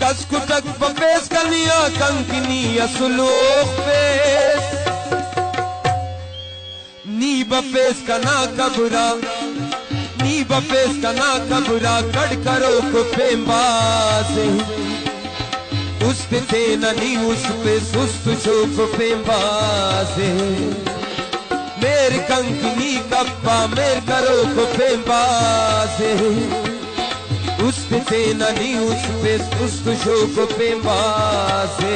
कसकुटक बपेस कनिया कंकनी असुलोक पेस नी बपेस कना कबरा नी बपेस कना कबरा कड़ करो को पेम्बासे उस पे थे ननी उस पे सुस्त शोक पेम्बासे मेर कंकनी कप्पा मेर करो को पेम्बासे उस पे थे ननी उस पे सुस्त शोक पेम्बासे